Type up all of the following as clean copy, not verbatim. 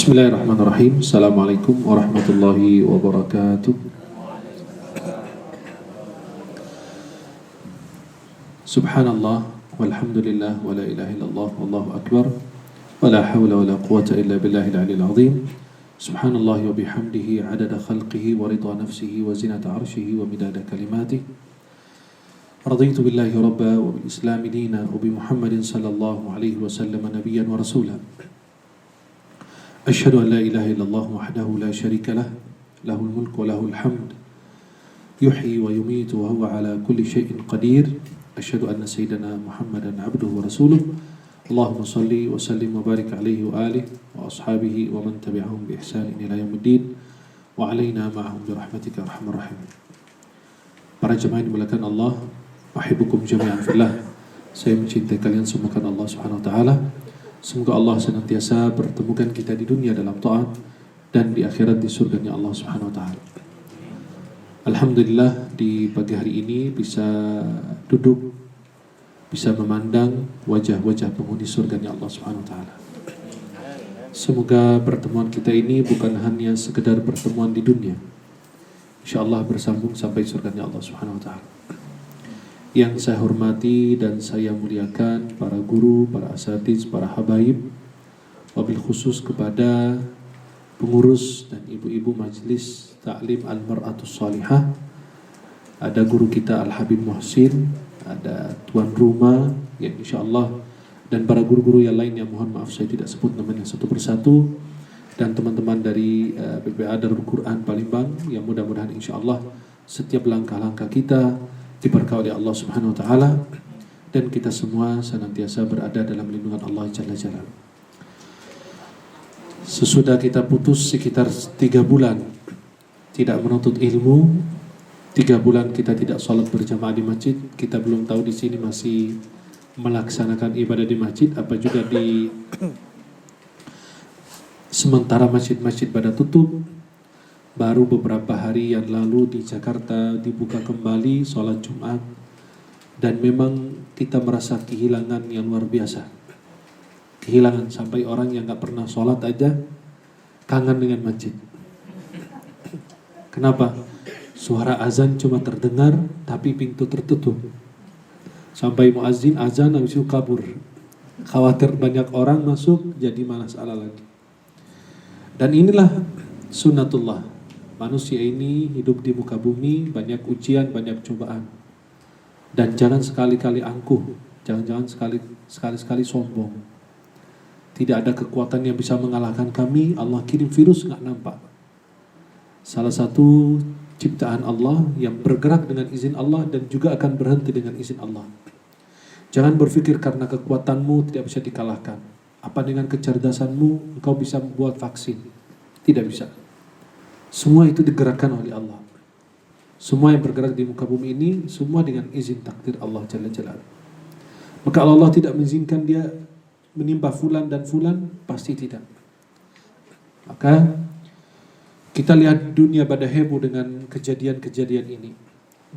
Bismillahirrahmanirrahim. Assalamualaikum warahmatullahi wabarakatuh. Subhanallah, walhamdulillah, wa la ilaha illallah, wallahu akbar, wa la hawla wa la quwata illa billahil aliyil azim. Subhanallah wa bihamdihi adada khalqihi wa ridha nafsihi wa zinata arshihi wa midada kalimatihi. Raditu billahi rabba wa bil islami dina wa bi Muhammadin sallallahu alaihi wasallam nabiyyan wa rasulah. أشهد أن لا إله إلا الله وحده لا شريك له له الملك وله الحمد يحيي ويميت وهو على كل شيء قدير أشهد أن سيدنا محمدا عبده ورسوله اللهم صل وسلم وبارك عليه وآله وأصحابه ومن تبعهم بإحسان إلى يوم الدين وعلينا معهم برحمتك يا أرحم الراحمين. Para jemaah yang dimuliakan Allah, uhibbukum jami'an fillah. Saya mencintai kalian semua karena Allah Subhanahu wa taala. Semoga Allah senantiasa pertemukan kita di dunia dalam taat dan di akhirat di surganya Allah Subhanahu wa taala. Alhamdulillah di pagi hari ini bisa duduk, bisa memandang wajah-wajah penghuni surganya Allah Subhanahu wa taala. Semoga pertemuan kita ini bukan hanya sekedar pertemuan di dunia. Insyaallah bersambung sampai surganya Allah Subhanahu wa taala. Yang saya hormati dan saya muliakan para guru, para asatiz, para habaib, wabil khusus kepada pengurus dan ibu-ibu majlis Ta'lim Al-Mar'atus Salihah. Ada guru kita Al-Habib Muhsin, ada tuan rumah yang insyaAllah, dan para guru-guru yang lain yang mohon maaf saya tidak sebut namanya satu persatu, dan teman-teman dari BPA Darul Quran Palembang yang mudah-mudahan insyaAllah setiap langkah-langkah kita diberkahi oleh Allah Subhanahu wa taala dan kita semua senantiasa berada dalam lindungan Allah Jalla Jalaluhu. Sesudah kita putus sekitar 3 bulan tidak menuntut ilmu, 3 bulan kita tidak sholat berjamaah di masjid, kita belum tahu di sini masih melaksanakan ibadah di masjid apa juga di sementara masjid-masjid pada tutup. Baru beberapa hari yang lalu di Jakarta dibuka kembali sholat Jumat, dan memang kita merasa kehilangan yang luar biasa. Kehilangan sampai orang yang gak pernah sholat aja kangen dengan masjid. Kenapa? Suara azan cuma terdengar tapi pintu tertutup. Sampai muazzin azan habis itu kabur. Khawatir banyak orang masuk jadi malas ala lagi. Dan inilah sunnatullah. Manusia ini hidup di muka bumi, banyak ujian, banyak cobaan. Dan jangan sekali-kali angkuh, jangan sekali-kali sombong. Tidak ada kekuatan yang bisa mengalahkan kami. Allah kirim virus nggak nampak. Salah satu ciptaan Allah yang bergerak dengan izin Allah dan juga akan berhenti dengan izin Allah. Jangan berpikir karena kekuatanmu tidak bisa dikalahkan. Apa dengan kecerdasanmu engkau bisa membuat vaksin? Tidak bisa. Semua itu digerakkan oleh Allah. Semua yang bergerak di muka bumi ini semua dengan izin takdir Allah Jalla Jalaluhu. Maka Allah tidak mengizinkan dia menimpa fulan dan fulan, pasti tidak. Maka kita lihat dunia pada heboh dengan kejadian-kejadian ini.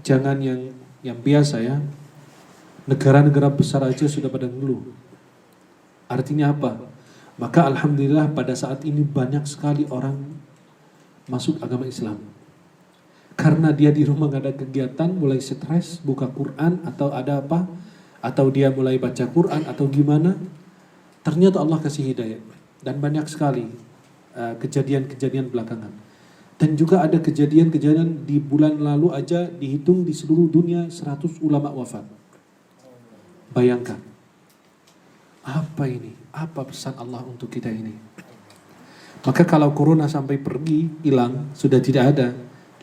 Jangan yang biasa ya. Negara-negara besar aja sudah pada ngeluh. Artinya apa? Maka alhamdulillah pada saat ini banyak sekali orang masuk agama Islam. Karena dia di rumah gak ada kegiatan, mulai stres, buka Quran atau ada apa, atau dia mulai baca Quran atau gimana, ternyata Allah kasih hidayah. Dan banyak sekali kejadian-kejadian belakangan. Dan juga ada kejadian-kejadian di bulan lalu aja dihitung di seluruh dunia 100 ulama wafat. Bayangkan. Apa ini? Apa pesan Allah untuk kita ini? Maka kalau corona sampai pergi, hilang, sudah tidak ada,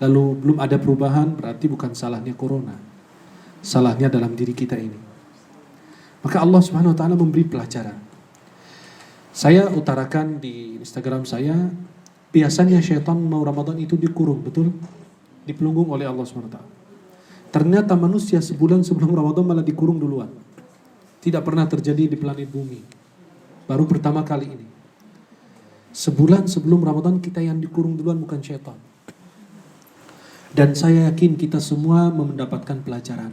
lalu belum ada perubahan, berarti bukan salahnya corona. Salahnya dalam diri kita ini. Maka Allah Subhanahu wa taala memberi pelajaran. Saya utarakan di Instagram saya, biasanya syaitan mau Ramadan itu dikurung, betul? Dipelunggung oleh Allah Subhanahu wa taala. Ternyata manusia sebulan sebelum Ramadan malah dikurung duluan. Tidak pernah terjadi di planet bumi. Baru pertama kali ini. Sebulan sebelum Ramadan kita yang dikurung duluan bukan syaitan. Dan saya yakin kita semua mendapatkan pelajaran.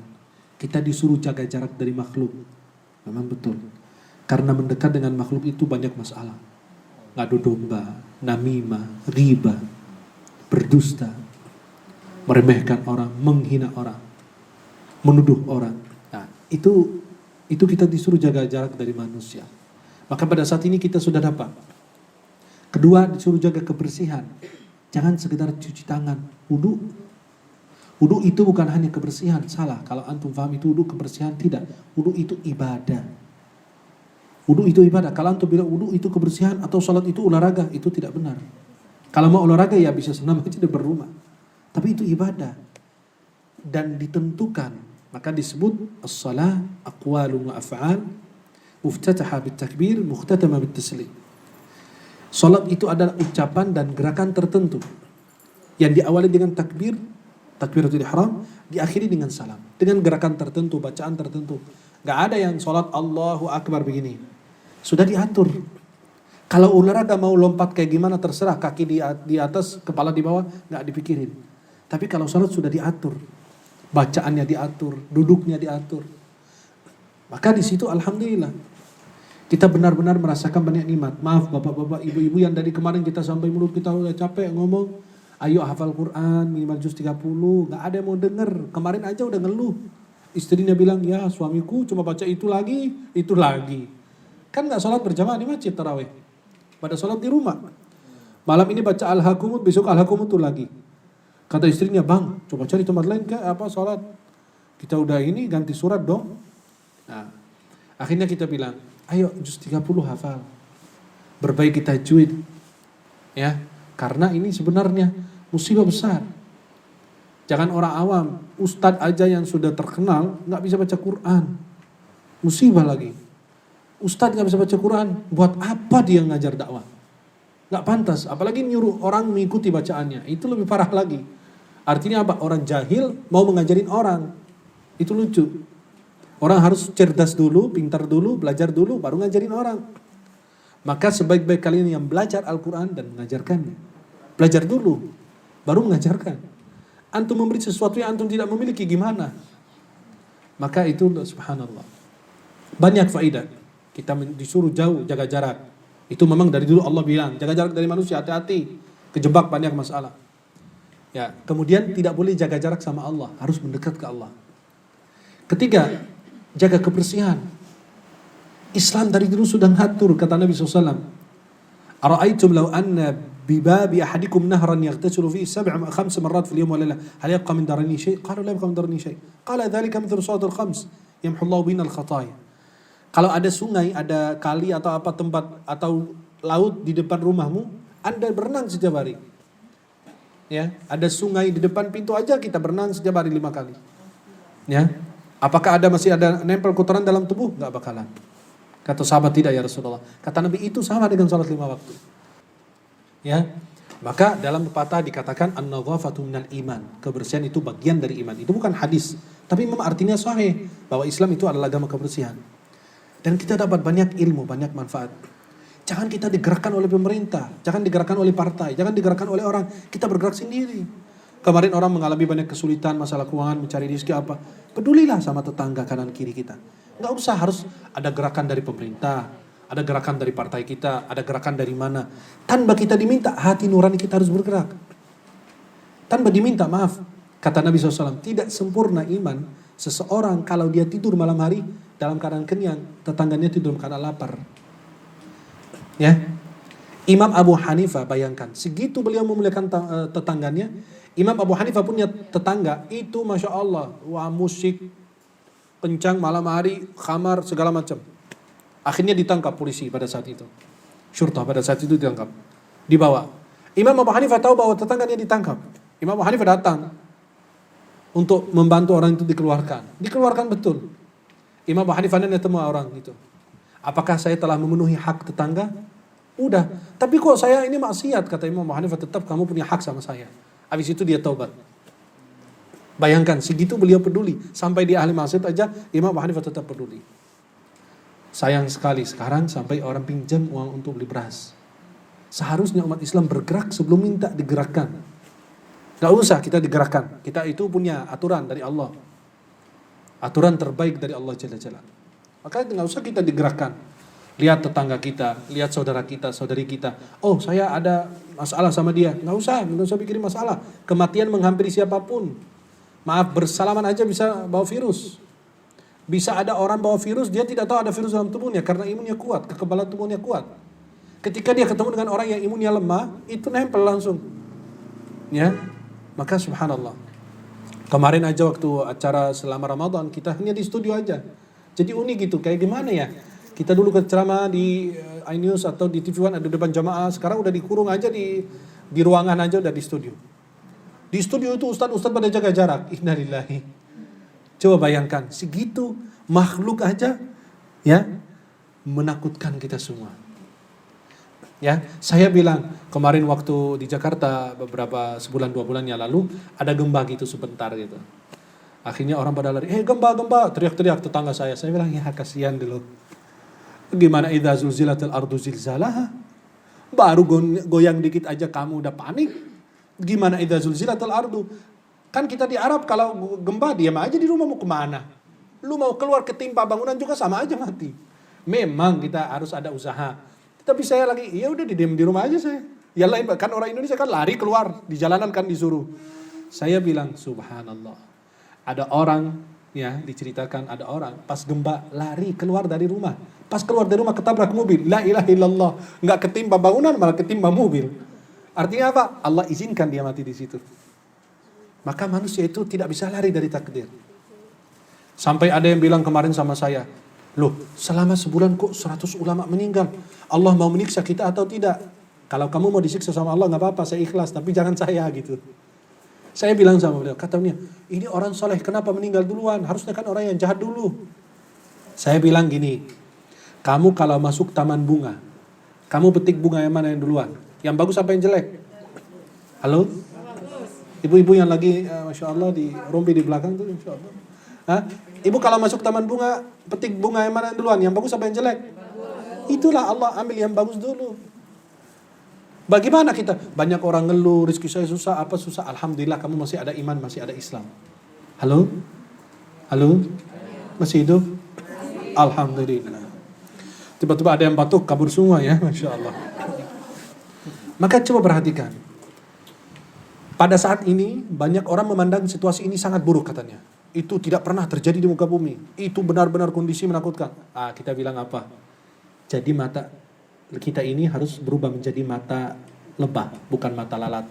Kita disuruh jaga jarak dari makhluk. Memang betul. Karena mendekat dengan makhluk itu banyak masalah. ngadu domba, namimah, riba, berdusta, meremehkan orang, menghina orang, menuduh orang. Nah, itu kita disuruh jaga jarak dari manusia. Maka pada saat ini kita sudah dapat. Kedua, disuruh jaga kebersihan. Jangan sekedar cuci tangan, wudu. Wudu itu bukan hanya kebersihan, salah. Kalau antum paham itu wudu kebersihan, tidak. Wudu itu ibadah. Wudu itu ibadah. Kalau antum bilang wudu itu kebersihan atau salat itu olahraga, itu tidak benar. Kalau mau olahraga ya bisa senam aja di berumah. Tapi itu ibadah. Dan ditentukan. Maka disebut as-salah aqwalun wa af'al muftataha bit-takbir mukhtatama bit-taslim. Salat itu adalah ucapan dan gerakan tertentu yang diawali dengan takbir, takbiratul ihram, diakhiri dengan salam, dengan gerakan tertentu, bacaan tertentu. Gak ada yang salat Allahu Akbar begini. Sudah diatur. Kalau olahraga mau lompat kayak gimana terserah, kaki di atas, kepala di bawah, gak dipikirin. Tapi kalau salat sudah diatur, bacaannya diatur, duduknya diatur. Maka di situ alhamdulillah kita benar-benar merasakan banyak nikmat. Maaf bapak-bapak, ibu-ibu yang dari kemarin kita sampai mulut kita udah capek ngomong, ayo hafal Quran minimal juz 30, gak ada yang mau denger. Kemarin aja udah ngeluh. Istrinya bilang, ya suamiku cuma baca itu lagi. Kan gak sholat berjamaah di masjid tarawih. Pada sholat di rumah. Malam ini baca Al-Hakumut, besok Al-Hakumut lagi. Kata istrinya, bang coba cari tempat lain kayak apa sholat. Kita udah ini ganti surat dong. Nah, akhirnya kita bilang, ayo juz 30 hafal. Berbaiki tajwid. Ya, karena ini sebenarnya musibah besar. Jangan orang awam, ustadz aja yang sudah terkenal nggak bisa baca Quran, musibah lagi. Ustadz nggak bisa baca Quran, buat apa dia ngajar dakwah? Nggak pantas, apalagi nyuruh orang mengikuti bacaannya, itu lebih parah lagi. Artinya apa? Orang jahil mau mengajarin orang, itu lucu. Orang harus cerdas dulu, pintar dulu, belajar dulu, baru ngajarin orang. Maka sebaik-baik kalian yang belajar Al-Quran dan mengajarkannya. Belajar dulu, baru mengajarkan. Antum memberi sesuatu yang antum tidak memiliki gimana? Maka itu subhanallah. Banyak faedah. Kita disuruh jauh, jaga jarak. Itu memang dari dulu Allah bilang, jaga jarak dari manusia, hati-hati. Kejebak banyak masalah. Ya, kemudian tidak boleh jaga jarak sama Allah, harus mendekat ke Allah. Ketiga, jaga kebersihan. Islam dari dulu sudah ngatur, kata Nabi SAW. Ara'aitum law anna bibabi ahadikum nahran yaghtasilu fihi 5 marrat fil yawm wa layla hal yabqa min darani shay? Qalu la yabqa min darani shay. Qala dhalika mithlu salatul khams yamhu Allahu bina al-khataaya. Kalau ada sungai, ada kali atau apa tempat atau laut di depan rumahmu, Anda berenang setiap hari. Ya, ada sungai di depan pintu aja kita berenang setiap hari 5 kali. Ya. Apakah masih ada nempel kotoran dalam tubuh? Enggak bakalan. Kata sahabat, tidak ya Rasulullah. Kata Nabi, itu sama dengan salat 5 waktu. Ya. Maka dalam pepatah dikatakan an-nadhafatu minal iman. Kebersihan itu bagian dari iman. Itu bukan hadis, tapi memang artinya sahih bahwa Islam itu adalah agama kebersihan. Dan kita dapat banyak ilmu, banyak manfaat. Jangan kita digerakkan oleh pemerintah, jangan digerakkan oleh partai, jangan digerakkan oleh orang. Kita bergerak sendiri. Kemarin orang mengalami banyak kesulitan, masalah keuangan, mencari rezeki apa. Pedulilah sama tetangga kanan kiri kita. Nggak usah harus ada gerakan dari pemerintah, ada gerakan dari partai kita, ada gerakan dari mana. Tanpa kita diminta, hati nurani kita harus bergerak. Tanpa diminta, maaf. Kata Nabi SAW, tidak sempurna iman seseorang kalau dia tidur malam hari dalam keadaan kenyang, tetangganya tidur dalam keadaan lapar. Ya, Imam Abu Hanifah, bayangkan, segitu beliau memuliakan tetangganya. Imam Abu Hanifah punya tetangga, itu Masya Allah, wah musik, kencang malam hari, khamar, segala macam. Akhirnya ditangkap polisi pada saat itu. Syurtah pada saat itu ditangkap. Dibawa. Imam Abu Hanifah tahu bahwa tetangganya ditangkap. Imam Abu Hanifah datang untuk membantu orang itu dikeluarkan. Dikeluarkan betul. Imam Abu Hanifah nanya sama orang itu. Apakah saya telah memenuhi hak tetangga? Udah. Tapi kok saya ini maksiat, kata Imam Abu Hanifah, tetap kamu punya hak sama saya. Habis itu dia taubat. Bayangkan, segitu beliau peduli. Sampai dia ahli maksiat aja, Imam Abu Hanifah tetap peduli. Sayang sekali sekarang sampai orang pinjam uang untuk beli beras. Seharusnya umat Islam bergerak sebelum minta digerakkan. Gak usah kita digerakkan. Kita itu punya aturan dari Allah. Aturan terbaik dari Allah Jalla Jalla. Maka gak usah kita digerakkan. Lihat tetangga kita, lihat saudara kita, saudari kita. Oh, saya ada masalah sama dia. Nggak usah pikirin masalah. Kematian menghampiri siapapun. Maaf, bersalaman aja bisa bawa virus. Bisa ada orang bawa virus, dia tidak tahu ada virus dalam tubuhnya karena imunnya kuat, kekebalan tubuhnya kuat. Ketika dia ketemu dengan orang yang imunnya lemah, itu nempel langsung. Ya, maka subhanallah. Kemarin aja waktu acara selama Ramadan, kita hanya di studio aja. Jadi unik gitu, kayak gimana ya? Kita dulu ke ceramah di iNews atau di TV One ada depan jamaah, sekarang udah dikurung aja di ruangan aja udah di studio. Di studio itu ustaz pada jaga jarak. Innalillahi. Coba bayangkan, segitu makhluk aja ya menakutkan kita semua. Ya, saya bilang kemarin waktu di Jakarta beberapa sebulan 2 bulan yang lalu ada gempa gitu sebentar gitu. Akhirnya orang pada lari, gempa, teriak-teriak tetangga saya. Saya bilang ya kasihan dulu. Gimana idza zulzilatil ardu zilzalaha? Baru goyang dikit aja kamu udah panik. Gimana idza zulzilatil ardu? Kan kita di Arab kalau gempa diam aja di rumah, mau kemana? Lu mau keluar ketimpa bangunan juga sama aja mati. Memang kita harus ada usaha. Tapi saya lagi, ya udah diam di rumah aja saya. Yang lain kan orang Indonesia kan lari keluar di jalanan kan disuruh. Saya bilang subhanallah. Ada orang ya diceritakan ada orang pas gempa lari keluar dari rumah. Pas keluar dari rumah ketabrak mobil. La ilaha illallah. Enggak ketimpa bangunan malah ketimpa mobil. Artinya apa? Allah izinkan dia mati di situ. Maka manusia itu tidak bisa lari dari takdir. Sampai ada yang bilang kemarin sama saya, loh selama sebulan kok 100 ulama meninggal. Allah mau menyiksa kita atau tidak? Kalau kamu mau disiksa sama Allah gak apa-apa, saya ikhlas. Tapi jangan saya gitu. Saya bilang sama beliau, katanya, ini orang soleh kenapa meninggal duluan? Harusnya kan orang yang jahat dulu. Saya bilang gini, kamu kalau masuk taman bunga, kamu petik bunga yang mana yang duluan? Yang bagus apa yang jelek? Halo? Ibu-ibu yang lagi, Masya Allah, di rompi di belakang tuh, Masya Allah. Hah? Ibu kalau masuk taman bunga, petik bunga yang mana yang duluan? Yang bagus apa yang jelek? Itulah Allah ambil yang bagus dulu. Bagaimana kita? Banyak orang ngeluh, rezeki saya susah, apa susah. Alhamdulillah kamu masih ada iman, masih ada Islam. Halo? Halo? Masih hidup? Alhamdulillah. Tiba-tiba ada yang batuk, kabur semua ya, Masya Allah. Maka coba perhatikan. Pada saat ini, banyak orang memandang situasi ini sangat buruk katanya. Itu tidak pernah terjadi di muka bumi. Itu benar-benar kondisi menakutkan. Kita bilang apa? Jadi mata kita ini harus berubah menjadi mata lebah, bukan mata lalat.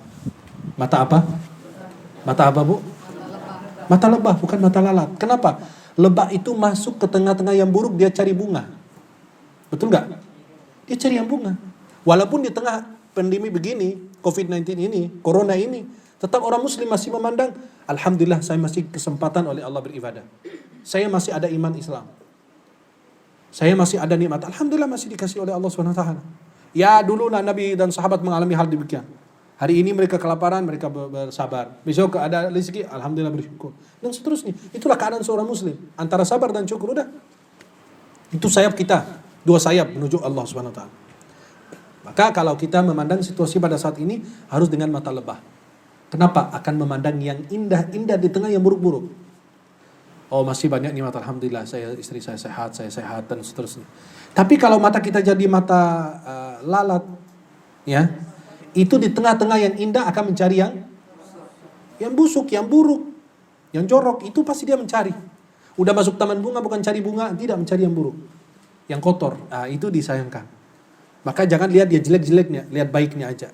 Mata apa? Mata apa, Bu? Mata lebah, bukan mata lalat. Kenapa? Lebah itu masuk ke tengah-tengah yang buruk, dia cari bunga. Betul nggak? Dia cari yang bunga. Walaupun di tengah pandemi begini, COVID-19 ini, Corona ini, tetap orang Muslim masih memandang, alhamdulillah saya masih kesempatan oleh Allah beribadah. Saya masih ada iman Islam. Saya masih ada nikmat. Alhamdulillah masih dikasih oleh Allah SWT. Ya dulu Nabi dan sahabat mengalami hal demikian. Hari ini mereka kelaparan, mereka bersabar. Besok ada rezeki, alhamdulillah bersyukur. Dan seterusnya. Itulah keadaan seorang Muslim. Antara sabar dan syukur, udah. Itu sayap kita. 2 sayap menuju Allah SWT. Maka kalau kita memandang situasi pada saat ini, harus dengan mata lebah. Kenapa? Akan memandang yang indah-indah di tengah yang buruk-buruk. Oh masih banyak nikmat, alhamdulillah istri saya sehat dan seterusnya. Tapi kalau mata kita jadi mata lalat, ya, itu di tengah-tengah yang indah akan mencari yang busuk, yang buruk, yang jorok. Itu pasti dia mencari. Udah masuk taman bunga bukan cari bunga, tidak, mencari yang buruk, yang kotor. Itu disayangkan. Maka jangan lihat dia jelek-jeleknya, lihat baiknya aja.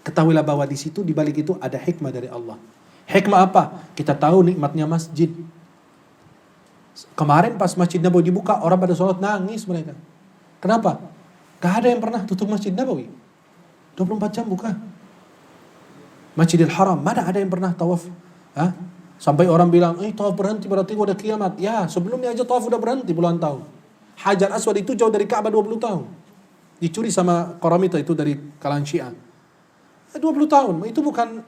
Ketahuilah bahwa di situ, di balik itu ada hikmah dari Allah. Hikmah apa? Kita tahu nikmatnya masjid. Kemarin pas Masjid Nabawi dibuka, orang pada sholat nangis mereka. Kenapa? Gak ada yang pernah tutup Masjid Nabawi. 24 jam buka. Masjidil Haram, mana ada yang pernah tawaf? Sampai orang bilang, tawaf berhenti berarti udah kiamat. Ya, sebelumnya aja tawaf udah berhenti puluhan tahun. Hajar Aswad itu jauh dari Ka'bah 20 tahun. Dicuri sama Qaramita itu dari kalangan Syiah. 20 tahun, itu bukan,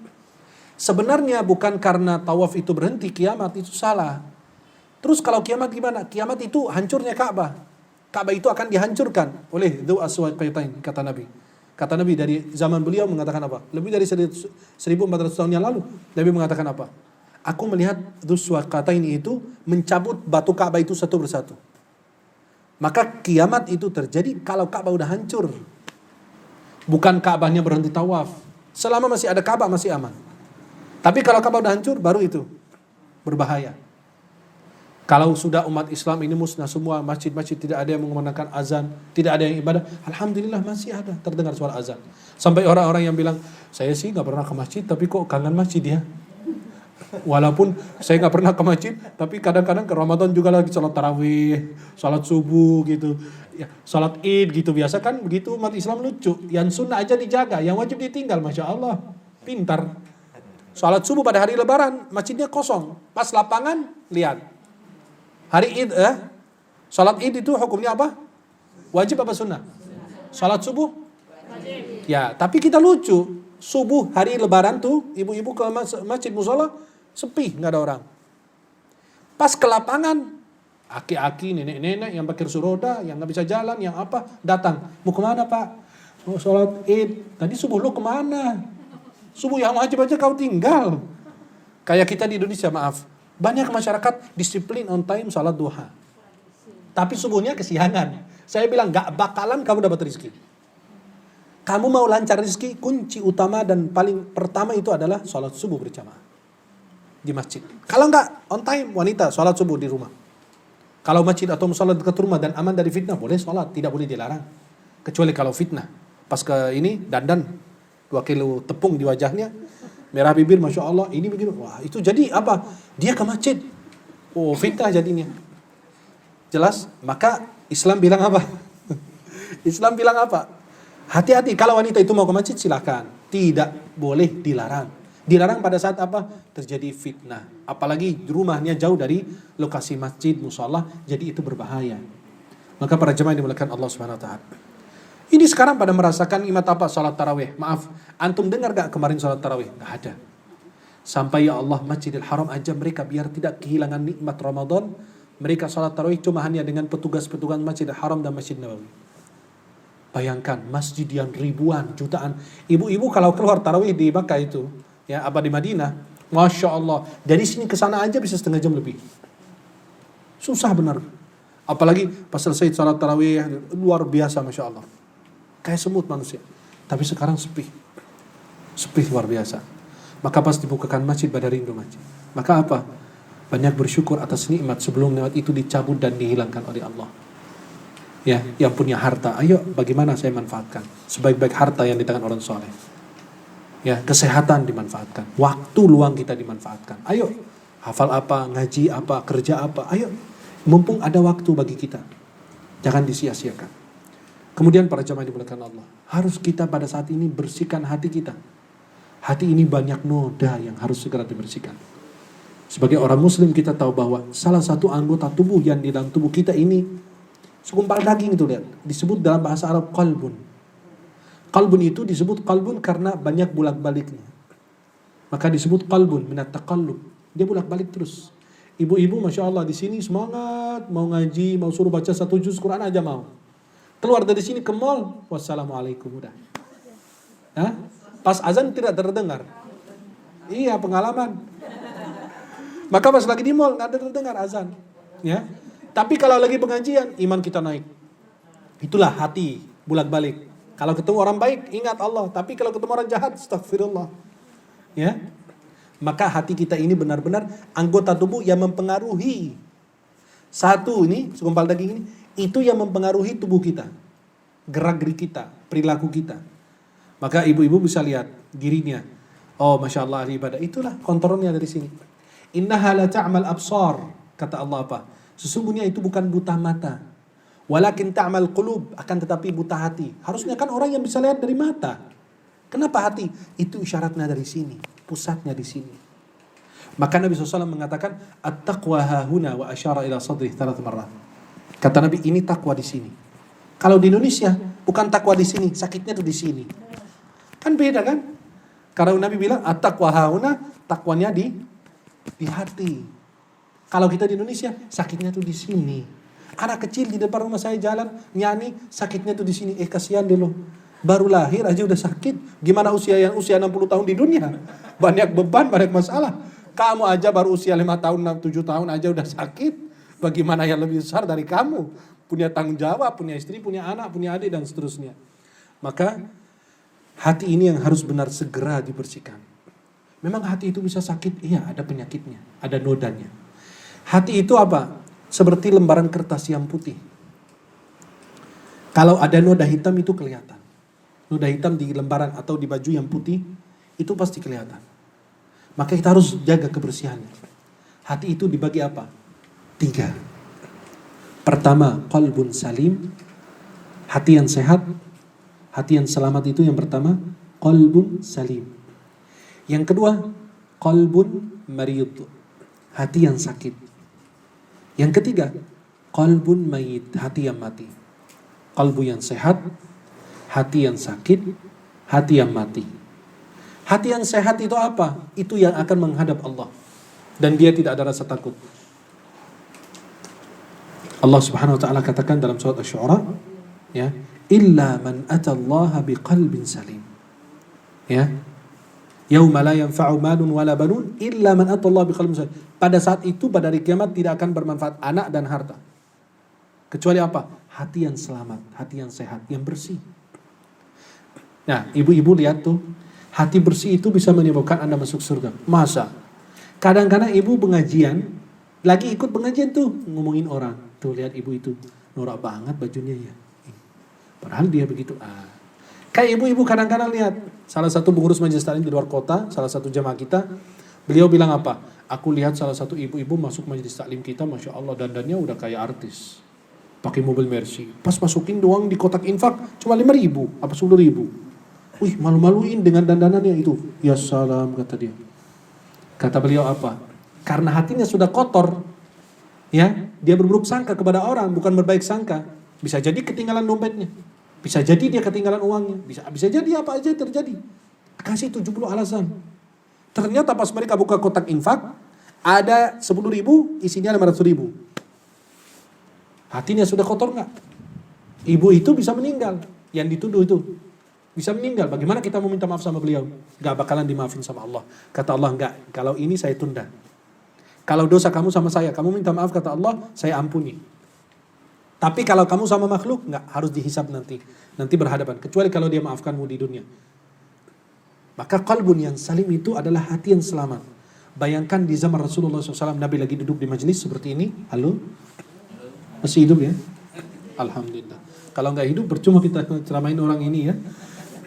sebenarnya bukan karena tawaf itu berhenti, kiamat itu salah. Terus kalau kiamat gimana? Kiamat itu hancurnya Ka'bah. Ka'bah itu akan dihancurkan oleh Dzu Aswaqaitain, kata Nabi. Kata Nabi dari zaman beliau mengatakan apa? Lebih dari 1400 tahun yang lalu. Nabi mengatakan apa? Aku melihat Dzu Aswaqaitain itu mencabut batu Ka'bah itu satu persatu. Maka kiamat itu terjadi kalau Ka'bah udah hancur. Bukan Ka'bahnya berhenti tawaf. Selama masih ada Ka'bah masih aman. Tapi kalau Ka'bah udah hancur, baru itu berbahaya. Kalau sudah umat Islam ini musnah semua, masjid-masjid tidak ada yang mengumandangkan azan, tidak ada yang ibadah, alhamdulillah masih ada terdengar suara azan. Sampai orang-orang yang bilang, saya sih gak pernah ke masjid, tapi kok kangen masjid ya. Walaupun saya gak pernah ke masjid, tapi kadang-kadang ke Ramadan juga lagi salat tarawih, salat subuh gitu, ya, salat id gitu. Biasa kan begitu umat Islam lucu, yang sunnah aja dijaga, yang wajib ditinggal, Masya Allah, pintar. Salat subuh pada hari lebaran, masjidnya kosong, pas lapangan, lihat. Hari id, salat id itu hukumnya apa? Wajib apa sunnah? Salat subuh? Wajib. Ya, tapi kita lucu. Subuh hari lebaran tuh, ibu-ibu ke masjid musola, sepi, nggak ada orang. Pas ke lapangan, aki-aki, nenek-nenek yang pakai kursi roda, yang nggak bisa jalan, yang apa, datang. Mau kemana Pak? Mau salat id. Tadi subuh lo kemana? Subuh yang wajib aja kau tinggal. Kayak kita di Indonesia, maaf. Banyak masyarakat disiplin on time salat duha. Tapi subuhnya kesiangan. Saya bilang gak bakalan kamu dapat rezeki. Kamu mau lancar rezeki, kunci utama dan paling pertama itu adalah salat subuh berjamaah di masjid. Kalau enggak on time, wanita salat subuh di rumah. Kalau masjid atau musala dekat rumah dan aman dari fitnah, boleh salat, tidak boleh dilarang. Kecuali kalau fitnah. Pas ke ini dandan 2 kilo tepung di wajahnya, merah bibir, Masya Allah, ini begini. Wah, itu jadi apa? Dia ke masjid. Oh, fitnah jadinya. Jelas? Maka Islam bilang apa? Islam bilang apa? Hati-hati, kalau wanita itu mau ke masjid silakan. Tidak boleh dilarang. Dilarang pada saat apa? Terjadi fitnah. Apalagi rumahnya jauh dari lokasi masjid, musholla, jadi itu berbahaya. Maka para jemaah yang dimuliakan Allah Subhanahu wa taala. Ini sekarang pada merasakan nikmat apa? Salat tarawih. Maaf, antum dengar gak kemarin salat tarawih? Gak ada. Sampai ya Allah, Masjidil Haram aja mereka biar tidak kehilangan nikmat Ramadan, mereka salat tarawih cuma hanya dengan petugas-petugas Masjidil Haram dan Masjid Nabawi. Bayangkan, masjid yang ribuan, jutaan. Ibu-ibu kalau keluar tarawih di Makkah itu, ya apa di Madinah, Masya Allah, dari sini ke sana aja bisa setengah jam lebih. Susah benar. Apalagi pas selesai salat tarawih, luar biasa Masya Allah. Kayak semut manusia. Tapi sekarang sepi. Sepi luar biasa. Maka pas dibukakan masjid pada rindu masjid. Maka apa? Banyak bersyukur atas nikmat sebelum nikmat itu dicabut dan dihilangkan oleh Allah. Ya, yang punya harta, ayo bagaimana saya manfaatkan? Sebaik-baik harta yang di tangan orang soleh. Ya, kesehatan dimanfaatkan. Waktu luang kita dimanfaatkan. Ayo, hafal apa, ngaji apa, kerja apa. Ayo, mumpung ada waktu bagi kita. Jangan disia-siakan. Kemudian para jemaah dimuliakan Allah, harus kita pada saat ini bersihkan hati kita. Hati ini banyak noda yang harus segera dibersihkan. Sebagai orang muslim kita tahu bahwa salah satu anggota tubuh yang di dalam tubuh kita ini segumpal daging itu lihat, disebut dalam bahasa Arab qalbun. Qalbun itu disebut qalbun karena banyak bolak-baliknya. Maka disebut qalbun minat taqallub. Dia bolak-balik terus. Ibu-ibu Masya Allah di sini semangat mau ngaji, mau suruh baca 1 juz Quran aja mau. Keluar dari sini ke mall, wassalamualaikum udah. Hah? Pas azan tidak terdengar. Iya, pengalaman. Maka pas lagi di mall nggak terdengar azan. Ya. Tapi kalau lagi pengajian, iman kita naik. Itulah hati bolak-balik. Kalau ketemu orang baik, ingat Allah. Tapi kalau ketemu orang jahat, astagfirullah. Ya. Maka hati kita ini benar-benar anggota tubuh yang mempengaruhi. Satu ini, segumpal daging ini, itu yang mempengaruhi tubuh kita, gerak-gerik kita, perilaku kita. Maka ibu-ibu bisa lihat dirinya. Oh, Masya Allah, ahli ibadah. Itulah kontrolnya dari sini. Innaha la ta'mal absar. Kata Allah apa? Sesungguhnya itu bukan buta mata. Walakin ta'mal qulub. Akan tetapi buta hati. Harusnya kan orang yang bisa lihat dari mata. Kenapa hati? Itu isyaratnya dari sini. Pusatnya di sini. Maka Nabi SAW mengatakan, At-taqwa hahuna wa asyara ila sadrih 3 marrat. Kata Nabi, ini takwa di sini. Kalau di Indonesia, bukan takwa di sini, sakitnya tuh di sini. Kan beda kan? Karena Nabi bilang, at-taqwa hauna, takwanya di hati. Kalau kita di Indonesia, sakitnya tuh di sini. Anak kecil di depan rumah saya jalan, nyanyi, sakitnya tuh di sini. Kasihan deh lo. Baru lahir aja udah sakit. Gimana usia 60 tahun di dunia? Banyak beban, banyak masalah. Kamu aja baru usia 5 tahun, 7 tahun aja udah sakit. Bagaimana yang lebih besar dari kamu? Punya tanggung jawab, punya istri, punya anak, punya adik, dan seterusnya. Maka hati ini yang harus benar segera dibersihkan. Memang hati itu bisa sakit, iya, ada penyakitnya, ada nodanya. Hati itu apa? Seperti lembaran kertas yang putih. Kalau ada noda hitam itu kelihatan. Noda hitam di lembaran atau di baju yang putih itu pasti kelihatan. Maka kita harus jaga kebersihannya. Hati itu dibagi apa? 3. Pertama, qalbun salim, hati yang sehat. Hati yang selamat itu yang pertama, qalbun salim. Yang kedua, qalbun marid, hati yang sakit. Yang ketiga, qalbun mayit, hati yang mati. Qalbu yang sehat, hati yang sakit, hati yang mati. Hati yang sehat itu apa? Itu yang akan menghadap Allah. Dan dia tidak ada rasa takut. Allah Subhanahu wa taala katakan dalam surat Asy-Syu'ara, ya, illa man atallaha biqalbin salim. Ya. Yauma la yanfa'u malun wala banun illa man atallaha biqalbin salim. Pada saat itu, pada hari kiamat tidak akan bermanfaat anak dan harta. Kecuali apa? Hati yang selamat, hati yang sehat, yang bersih. Nah, ibu-ibu lihat tuh, hati bersih itu bisa menyebabkan Anda masuk surga. Masa? Kadang-kadang ibu pengajian, lagi ikut pengajian tuh, ngomongin orang. Tuh lihat ibu itu, norak banget bajunya ya. Padahal dia begitu. Kayak ibu-ibu kadang-kadang lihat, salah satu pengurus majelis taklim di luar kota, salah satu jamaah kita, beliau bilang apa? Aku lihat salah satu ibu-ibu masuk majelis taklim kita, Masya Allah dandannya udah kayak artis. Pakai mobil Mercy. Pas masukin doang di kotak infak, cuma 5.000, apa 10.000. Wih, malu-maluin dengan dandanannya itu. Ya salam, kata dia. Kata beliau apa? Karena hatinya sudah kotor, ya, dia berburuk sangka kepada orang, bukan berbaik sangka. Bisa jadi ketinggalan dompetnya, bisa jadi dia ketinggalan uangnya, bisa jadi apa aja terjadi. Kasih 70 alasan. Ternyata pas mereka buka kotak infak, ada 10.000, isinya 500.000. Hatinya sudah kotor nggak? Ibu itu bisa meninggal, yang dituduh itu bisa meninggal. Bagaimana kita mau minta maaf sama beliau? Gak bakalan dimaafin sama Allah. Kata Allah, enggak, kalau ini saya tunda. Kalau dosa kamu sama saya, kamu minta maaf, kata Allah, saya ampuni. Tapi kalau kamu sama makhluk, enggak, harus dihisab nanti. Nanti berhadapan, kecuali kalau dia maafkanmu di dunia. Maka qalbun yang salim itu adalah hati yang selamat. Bayangkan di zaman Rasulullah SAW, Nabi lagi duduk di majelis seperti ini. Halo? Masih hidup ya? Alhamdulillah. Kalau enggak hidup, percuma kita ceramain orang ini ya.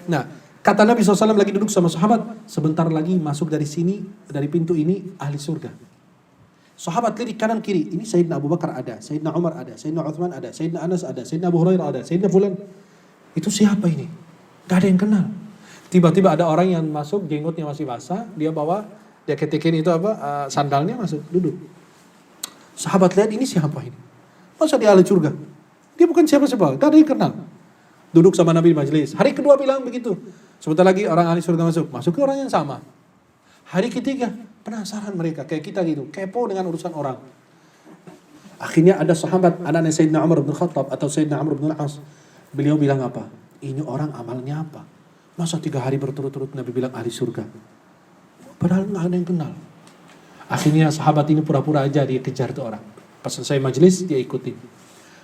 Nah, kata Nabi SAW lagi duduk sama sahabat, sebentar lagi masuk dari sini, dari pintu ini, ahli surga. Sahabat lirik kanan kiri, ini Sayyidina Abu Bakar ada, Sayyidina Umar ada, Sayyidina Uthman ada, Sayyidina Anas ada, Sayyidina Abu Hurairah ada, Sayyidina Fulan. Itu siapa ini? Gak ada yang kenal. Tiba-tiba ada orang yang masuk, jenggotnya masih basah, dia bawa, dia ketikin itu apa, sandalnya masuk, duduk. Sahabat lihat, ini siapa ini? Masa dia ahli surga? Dia bukan siapa-siapa, gak ada yang kenal. Duduk sama Nabi di majelis. Hari kedua bilang begitu. Sebentar lagi orang ahli surga masuk. Masuk ke orang yang sama. Hari ketiga, penasaran mereka. Kayak kita gitu. Kepo dengan urusan orang. Akhirnya ada sahabat, anaknya Sayyidina Umar bin Khattab atau Sayyidina Amr bin Al-As. Beliau bilang apa? Ini orang amalnya apa? Masa 3 hari berturut-turut Nabi bilang ahli surga? Padahal gak ada yang kenal. Akhirnya sahabat ini pura-pura aja dia kejar tuh orang. Pas selesai majelis, dia ikutin.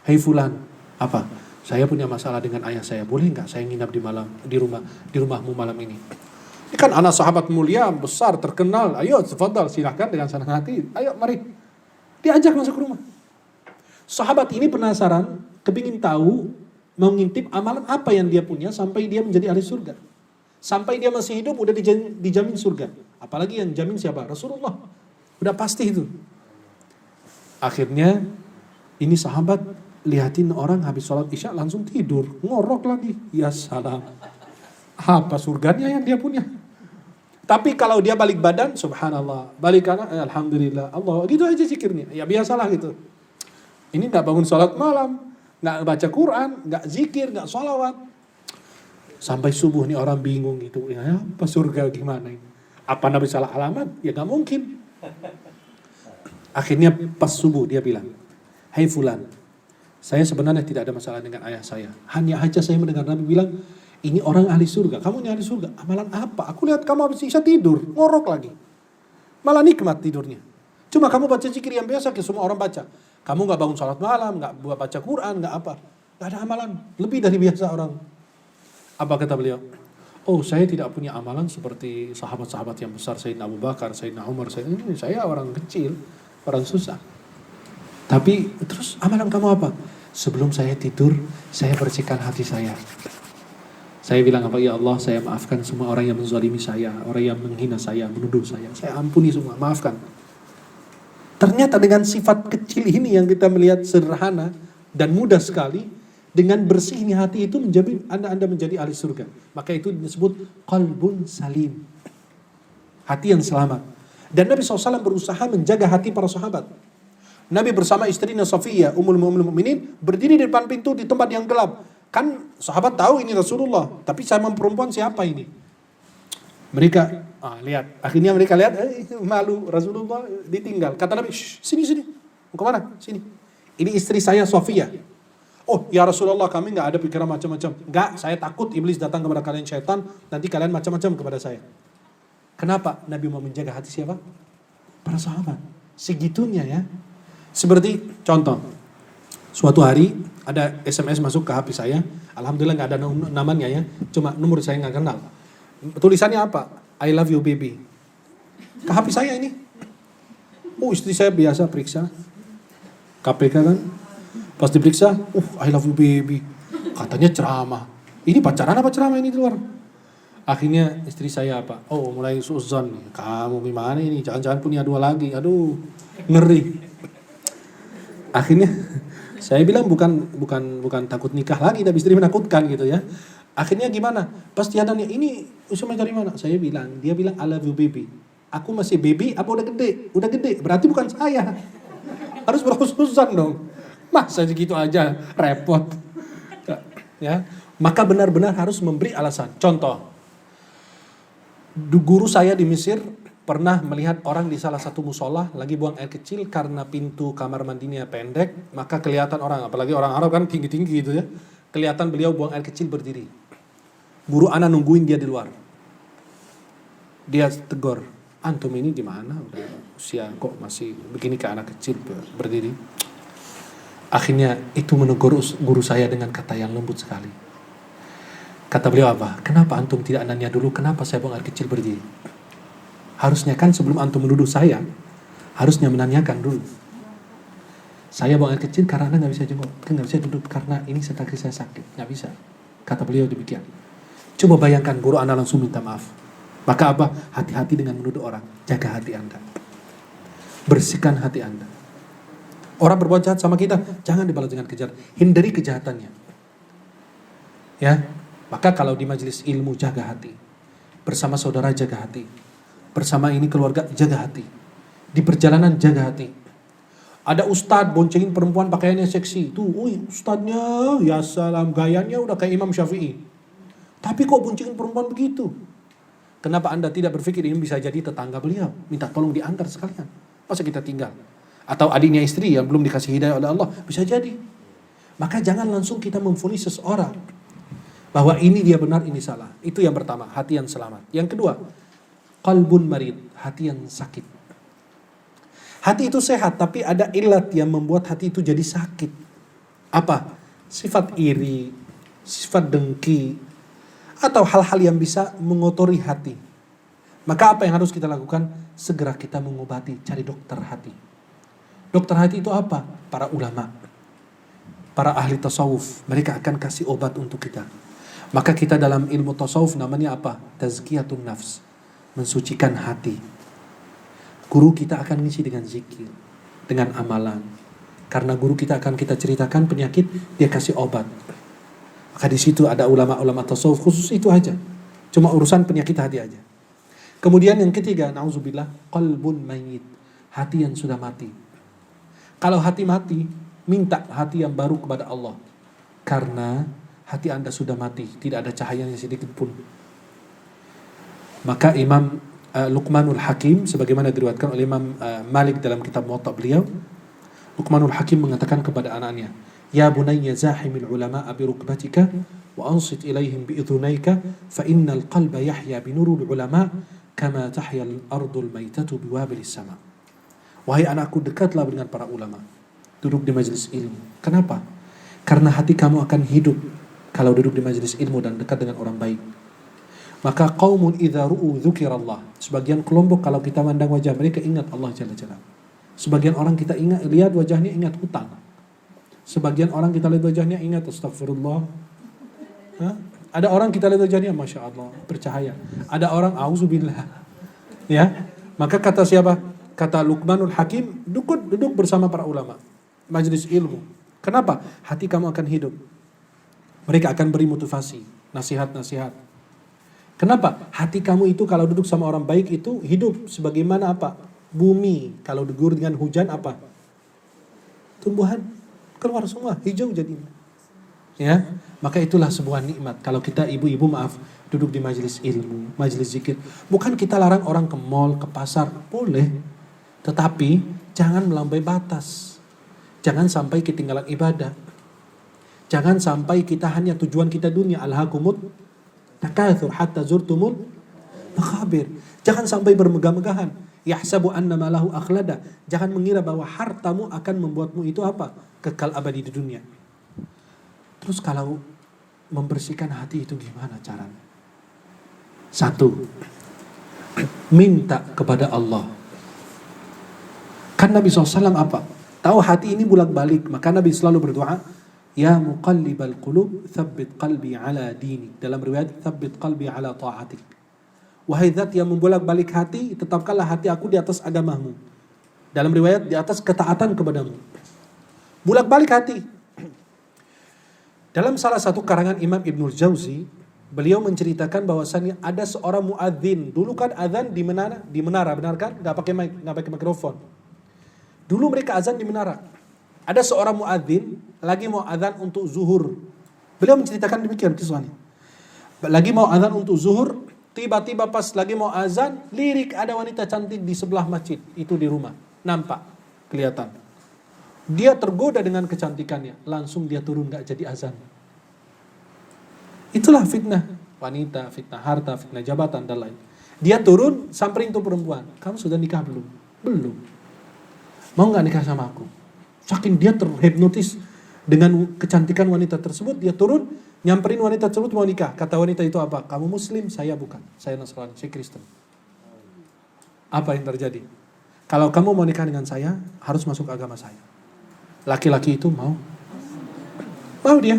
Hei fulan, apa? Saya punya masalah dengan ayah saya. Boleh nggak saya nginap di rumahmu malam ini? Ini kan anak sahabat mulia, besar, terkenal. Ayo, tafadhal, silakan dengan senang hati. Ayo, mari. Diajak masuk rumah. Sahabat ini penasaran, kepingin tahu, mau ngintip amalan apa yang dia punya sampai dia menjadi ahli surga. Sampai dia masih hidup udah dijamin surga. Apalagi yang jamin siapa? Rasulullah. Udah pasti itu. Akhirnya ini sahabat lihatin orang habis sholat isya langsung tidur, ngorok lagi. Ya salam. Apa surganya yang dia punya? Tapi kalau dia balik badan, subhanallah. Balik kanan, alhamdulillah. Allah, gitu aja zikirnya. Ya biasalah gitu. Ini gak bangun sholat malam, gak baca Quran, gak zikir, gak sholawat. Sampai subuh nih orang bingung gitu. Ya apa surga gimana ini? Apa Nabi salah alamat? Ya gak mungkin. Akhirnya pas subuh dia bilang, "Hai fulan, saya sebenarnya tidak ada masalah dengan ayah saya. Hanya aja saya mendengar Nabi bilang, ini orang ahli surga. Kamu ahli surga. Amalan apa? Aku lihat kamu habis isya tidur. Ngorok lagi. Malah nikmat tidurnya. Cuma kamu baca zikir yang biasa, semua orang baca. Kamu nggak bangun sholat malam, nggak baca Quran, nggak apa. Nggak ada amalan, lebih dari biasa orang. Apa kata beliau? Oh, saya tidak punya amalan seperti sahabat-sahabat yang besar, Sayyidina Abu Bakar, Sayyidina Umar, saya orang kecil, orang susah. Tapi terus amalan kamu apa? Sebelum saya tidur, saya bersihkan hati saya. Saya bilang apa? Ya Allah, saya maafkan semua orang yang menzalimi saya, orang yang menghina saya, menuduh saya. Saya ampuni semua, maafkan. Ternyata dengan sifat kecil ini yang kita melihat sederhana dan mudah sekali, dengan bersihnya hati itu menjadi Anda menjadi ahli surga. Maka itu disebut qalbun salim. Hati yang selamat. Dan Nabi SAW berusaha menjaga hati para sahabat. Nabi bersama istrinya Safiyah, Ummul Mukminin, berdiri di depan pintu di tempat yang gelap. Kan sahabat tahu ini Rasulullah, tapi sama perempuan siapa ini? Mereka lihat. Akhirnya mereka lihat, malu, Rasulullah ditinggal. Kata Nabi, sini. Mau kemana? Sini. Ini istri saya Safiyah. Oh ya Rasulullah, kami gak ada pikiran macam-macam. Enggak, saya takut iblis datang kepada kalian, syaitan, nanti kalian macam-macam kepada saya. Kenapa? Nabi mau menjaga hati siapa? Para sahabat. Segitunya ya. Seperti contoh, suatu hari ada SMS masuk ke HP saya. Alhamdulillah gak ada namanya ya, cuma nomor saya gak kenal. Tulisannya apa? I love you baby. Ke HP saya ini. Oh, istri saya biasa periksa KPK kan. Pas diperiksa, I love you baby. Katanya ceramah. Ini pacaran apa ceramah ini di luar? Akhirnya istri saya apa? Oh, mulai suuzon. Kamu gimana ini? Jangan-jangan punya dua lagi. Aduh, ngeri. Akhirnya saya bilang bukan takut nikah lagi, tapi istri menakutkan gitu ya. Akhirnya gimana? Pas dia tanya, ini usulnya dari mana? Dia bilang I love you baby. Aku masih baby apa udah gede? Udah gede, berarti bukan saya. Harus berkhususan dong. Masa segitu aja repot. Ya, maka benar-benar harus memberi alasan. Contoh, guru saya di Mesir pernah melihat orang di salah satu musola lagi buang air kecil karena pintu kamar mandinya pendek, maka kelihatan orang, apalagi orang Arab kan tinggi-tinggi gitu ya, kelihatan beliau buang air kecil berdiri. Guru ana nungguin dia di luar. Dia tegur, antum ini gimana? Udah usia kok masih begini ke anak kecil berdiri. Akhirnya itu menegur guru saya dengan kata yang lembut sekali. Kata beliau apa? Kenapa antum tidak nanya dulu kenapa saya buang air kecil berdiri? Harusnya kan sebelum antum menuduh saya, harusnya menanyakan dulu. Saya buang air kecil karena Anda gak bisa jenguk, gak bisa duduk karena ini kaki saya sakit. Gak bisa. Kata beliau demikian. Coba bayangkan guru Anda langsung minta maaf. Maka apa? Hati-hati dengan menuduh orang. Jaga hati Anda. Bersihkan hati Anda. Orang berbuat jahat sama kita, jangan dibalas dengan kejahatan. Hindari kejahatannya. Ya, maka kalau di majelis ilmu jaga hati. Bersama saudara jaga hati. Bersama ini keluarga jaga hati. Di perjalanan jaga hati. Ada ustadz boncengin perempuan pakaiannya seksi. Tuh, ustadznya ya salam, gayanya udah kayak Imam Syafi'i. Tapi kok boncengin perempuan begitu? Kenapa Anda tidak berpikir ini bisa jadi tetangga beliau? Minta tolong diantar sekalian. Masa kita tinggal? Atau adiknya istri yang belum dikasih hidayah oleh Allah, bisa jadi. Maka jangan langsung kita memvonis seseorang bahwa ini dia benar, ini salah. Itu yang pertama, hati yang selamat. Yang kedua, qalbun marid, hati yang sakit. Hati itu sehat, tapi ada ilat yang membuat hati itu jadi sakit. Apa? Sifat iri, sifat dengki, atau hal-hal yang bisa mengotori hati. Maka apa yang harus kita lakukan? Segera kita mengobati, cari dokter hati. Dokter hati itu apa? Para ulama, para ahli tasawuf, mereka akan kasih obat untuk kita. Maka kita dalam ilmu tasawuf namanya apa? Tazkiyatun nafs, mensucikan hati. Guru kita akan ngisi dengan zikir, dengan amalan. Karena guru kita akan kita ceritakan penyakit, dia kasih obat. Maka di situ ada ulama-ulama tasawuf khusus itu aja. Cuma urusan penyakit hati aja. Kemudian yang ketiga, na'udzubillah, qalbun mayyit, hati yang sudah mati. Kalau hati mati, minta hati yang baru kepada Allah. Karena hati Anda sudah mati, tidak ada cahayanya sedikit pun. Maka Imam Luqmanul Hakim, sebagaimana diriwayatkan oleh Imam Malik dalam kitab Muwatta beliau, Luqmanul Hakim mengatakan kepada anaknya, Ya bunayya zahimil ulama'a bi rukbatika wa ansit ilaihim bi idhunaika fa innal qalba yahya bi nurul ulama' kama tahya al-ardul maytatu bi wabilis sama. Wahai anakku, dekatlah dengan para ulama. duduk di majelis ilmu. Kenapa? Karena hati kamu akan hidup kalau duduk di majelis ilmu dan dekat dengan orang baik. Maka qaumun idza ru'u dzukirallah. Sebagian kelompok kalau kita mandang wajah mereka ingat Allah Jalla Jalla. Sebagian orang kita lihat wajahnya ingat hutang. Sebagian orang kita lihat wajahnya ingat astagfirullah. Ada orang kita lihat wajahnya Masya Allah bercahaya. Ada orang auzubillah. Ya, maka kata siapa? Kata Luqmanul Hakim, duduk bersama para ulama, majelis ilmu. Kenapa? Hati kamu akan hidup. Mereka akan beri motivasi, nasihat-nasihat. Kenapa? Hati kamu itu kalau duduk sama orang baik itu hidup sebagaimana apa? Bumi kalau diguyur dengan hujan apa? Tumbuhan keluar semua, hijau jadinya. Ya, maka itulah sebuah nikmat. Kalau kita ibu-ibu duduk di majelis ilmu, majelis zikir. Bukan kita larang orang ke mall, ke pasar, boleh. Tetapi jangan melampaui batas. Jangan sampai ketinggalan ibadah. Jangan sampai kita hanya tujuan kita dunia. Alhaakumut takatsur hatta zurtumul maqabir. Jangan sampai bermegah-megahan. Yahsabu anna malahu akhlada. Jangan mengira bahwa hartamu akan membuatmu itu apa? Kekal abadi di dunia. Terus kalau membersihkan hati itu gimana caranya? Satu, minta kepada Allah. Kan Nabi SAW apa? Tahu hati ini bolak-balik, maka Nabi selalu berdoa, Ya muqallibal qulub, thabbit qalbi ala dinik. Dalam riwayat, thabbit qalbi ala ta'atik. Wahai zat yang membolak-balik hati, tetapkanlah hati aku di atas agamamu. Dalam riwayat, di atas ketaatan kepadamu. Bolak-balik hati. Dalam salah satu karangan Imam Ibnul Jauzi, beliau menceritakan bahwasannya ada seorang muadzin. Dulu kan azan di menara, benar kan? Gak pakai mic, gak pakai mikrofon. Dulu mereka azan di menara. Ada seorang muadzin lagi mau azan untuk zuhur. Beliau menceritakan demikian kisahnya. Lagi mau azan untuk zuhur, tiba-tiba pas lagi mau azan, lirik ada wanita cantik di sebelah masjid itu di rumah. Nampak, kelihatan. Dia tergoda dengan kecantikannya, langsung dia turun gak jadi azan. Itulah fitnah wanita, fitnah harta, fitnah jabatan dan lain. Dia turun samperin tuh perempuan, kamu sudah nikah belum? Belum. Mau gak nikah sama aku? Saking dia terhipnotis dengan kecantikan wanita tersebut, dia turun nyamperin wanita tersebut mau nikah. Kata wanita itu apa? Kamu muslim, saya bukan. Saya Nasrani, saya Kristen. Apa yang terjadi? Kalau kamu mau nikah dengan saya, harus masuk agama saya. Laki-laki itu mau dia.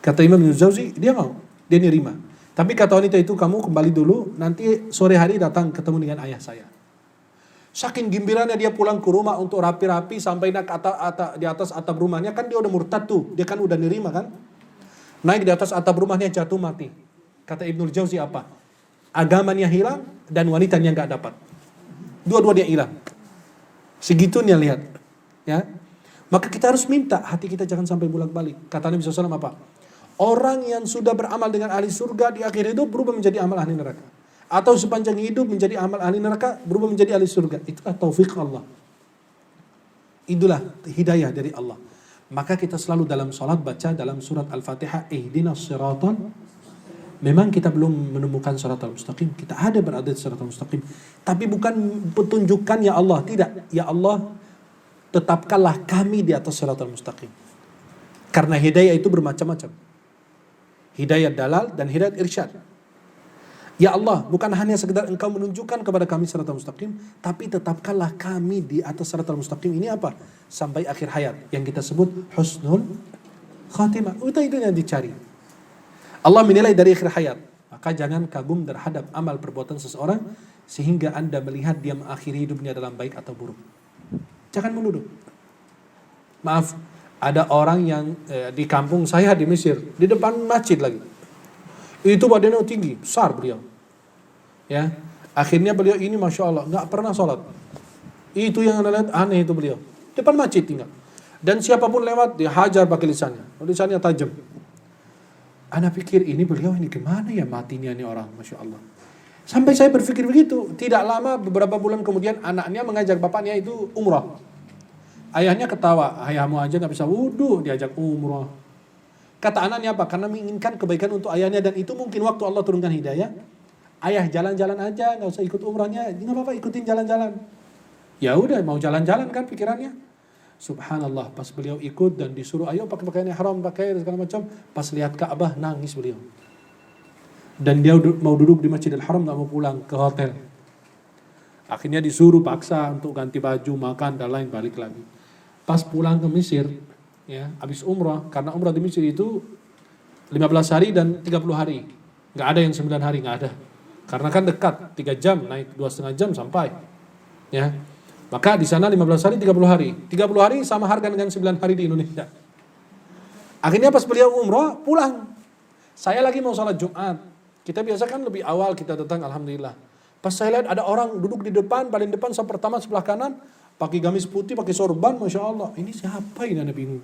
Kata Imam Ibnul Jauzi, dia mau, dia nerima. Tapi kata wanita itu, kamu kembali dulu, nanti sore hari datang ketemu dengan ayah saya. Saking gembiranya dia pulang ke rumah untuk rapi-rapi sampai di atas atap rumahnya, kan dia udah murtad tuh, dia kan udah nerima kan. Naik di atas atap rumahnya jatuh mati. Kata Ibnul Jauzi apa? Agamanya hilang dan wanitanya nggak dapat. Dua-dua dia hilang. Segitunya lihat, ya. Maka kita harus minta hati kita jangan sampai bolak-balik. Kata Nabi SAW apa? Orang yang sudah beramal dengan ahli surga di akhir hidup berubah menjadi amal ahli neraka. Atau sepanjang hidup menjadi amal ahli neraka berubah menjadi ahli surga. Itulah taufik Allah. Itulah hidayah dari Allah. Maka kita selalu dalam sholat baca dalam surat Al-Fatihah, ihdinas siratal. Memang kita belum menemukan siratal mustaqim. Kita ada berada di siratal mustaqim. Tapi bukan petunjukkan ya Allah. Tidak. Ya Allah, tetapkanlah kami di atas siratal mustaqim. Karena hidayah itu bermacam-macam. Hidayah dalal dan hidayah irsyad. Ya Allah, bukan hanya sekedar engkau menunjukkan kepada kami siratal mustaqim, tapi tetapkanlah kami di atas siratal mustaqim. Ini apa? Sampai akhir hayat. Yang kita sebut husnul khatimah. Itu yang dicari. Allah menilai dari akhir hayat. Maka jangan kagum terhadap amal perbuatan seseorang sehingga Anda melihat dia mengakhiri hidupnya dalam baik atau buruk. Jangan menuduh. Maaf, ada orang yang di kampung saya di Mesir, di depan masjid lagi. Itu badannya tinggi, besar beliau. Ya, akhirnya beliau ini Masya Allah nggak pernah sholat. Itu yang Anda lihat aneh itu beliau. Depan masjid tinggal. Dan siapapun lewat dia hajar pakai lisannya. Lisannya tajam. Anda pikir ini beliau ini gimana ya matinya ini orang, Masya Allah. Sampai saya berpikir begitu. Tidak lama beberapa bulan kemudian anaknya mengajak bapaknya itu umrah. Ayahnya ketawa, ayahmu aja gak bisa wudu diajak umrah. Kata anaknya apa? Karena menginginkan kebaikan untuk ayahnya dan itu mungkin waktu Allah turunkan hidayah. Ayah jalan-jalan aja, gak usah ikut umrahnya. Gak apa-apa ikutin jalan-jalan. Ya udah mau jalan-jalan kan pikirannya. Subhanallah, pas beliau ikut dan disuruh ayo pakai pakaian ihram, pakai segala macam, pas lihat Ka'bah nangis beliau. Dan dia mau duduk di Masjidil Haram, nggak mau pulang ke hotel. Akhirnya disuruh paksa untuk ganti baju, makan dan lain, balik lagi. Pas pulang ke Mesir, ya, habis umrah, karena umrah di Mesir itu 15 hari dan 30 hari. Nggak ada yang 9 hari, nggak ada. Karena kan dekat, 3 jam, naik 2,5 jam sampai. Ya. Maka di sana 15 hari, 30 hari. 30 hari sama harga dengan 9 hari di Indonesia. Akhirnya pas beliau umrah, pulang. Saya lagi mau sholat Jumat. Kita biasa kan lebih awal kita datang, alhamdulillah. Pas saya lihat ada orang duduk di depan, paling depan, sama pertama sebelah kanan, pakai gamis putih, pakai sorban, Masya Allah. Ini siapa ini, Anda bingung.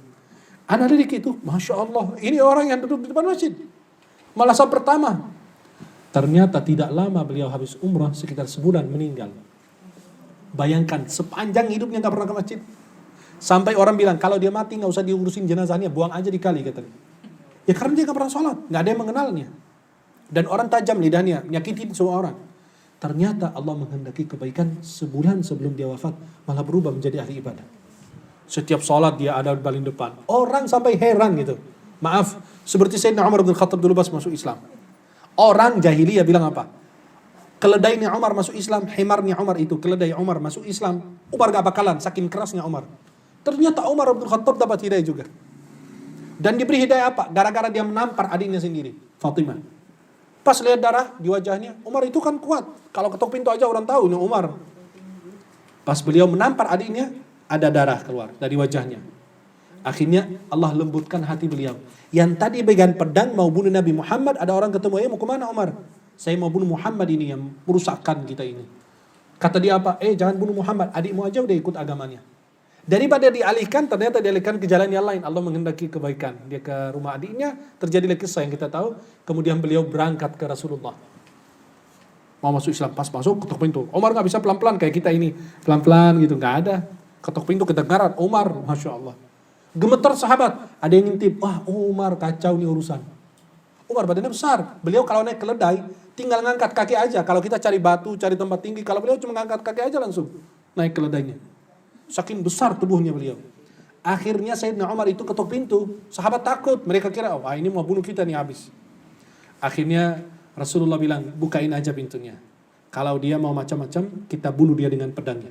Anak didik itu, Masya Allah. Ini orang yang duduk di depan masjid. Malah sama pertama. Ternyata tidak lama beliau habis umrah, sekitar sebulan meninggal. Bayangkan, sepanjang hidupnya gak pernah ke masjid. Sampai orang bilang, kalau dia mati gak usah diurusin jenazahnya, buang aja di kali, katanya. Ya karena dia gak pernah sholat, gak ada yang mengenalnya. Dan orang tajam lidahnya, nyakitin semua orang. Ternyata Allah menghendaki kebaikan sebulan sebelum dia wafat, malah berubah menjadi ahli ibadah. Setiap sholat dia ada di paling depan. Orang sampai heran gitu. Maaf, seperti Sayyidina Umar bin Khattab dulu pas masuk Islam. Orang jahiliyah bilang apa? Keledainya Umar masuk Islam, himarnya Umar itu, keledai Umar masuk Islam, Umar gak bakalan, saking kerasnya Umar. Ternyata Umar bin Khattab dapat hidayah juga. Dan diberi hidayah apa? Gara-gara dia menampar adiknya sendiri, Fatimah. Pas lihat darah di wajahnya, Umar itu kan kuat. Kalau ketok pintu aja orang tahu ini Umar. Pas beliau menampar adiknya, ada darah keluar dari wajahnya. Akhirnya Allah lembutkan hati beliau. Yang tadi pegang pedang mau bunuh Nabi Muhammad, ada orang ketemu, mau kemana Umar? Saya mau bunuh Muhammad ini yang merusakkan kita ini. Kata dia apa? Jangan bunuh Muhammad, adikmu aja udah ikut agamanya. Daripada dialihkan, ternyata dialihkan ke jalan yang lain. Allah menghendaki kebaikan. Dia ke rumah adiknya, terjadilah kisah yang kita tahu. Kemudian beliau berangkat ke Rasulullah. Mau masuk Islam, pas masuk ketok pintu. Umar gak bisa pelan-pelan kayak kita ini. Pelan-pelan gitu, gak ada. Ketok pintu kedengaran, Umar, Masya Allah. Gemeter sahabat, ada yang ngintip. Wah Umar kacau nih urusan. Umar badannya besar. Beliau kalau naik keledai, tinggal ngangkat kaki aja. Kalau kita cari batu, cari tempat tinggi. Kalau beliau cuma ngangkat kaki aja langsung naik keledainya. Saking besar tubuhnya beliau. Akhirnya Sayyidina Umar itu ketok pintu. Sahabat takut. Mereka kira, wah ini mau bunuh kita nih habis. Akhirnya Rasulullah bilang, bukain aja pintunya. Kalau dia mau macam-macam, kita bunuh dia dengan pedangnya.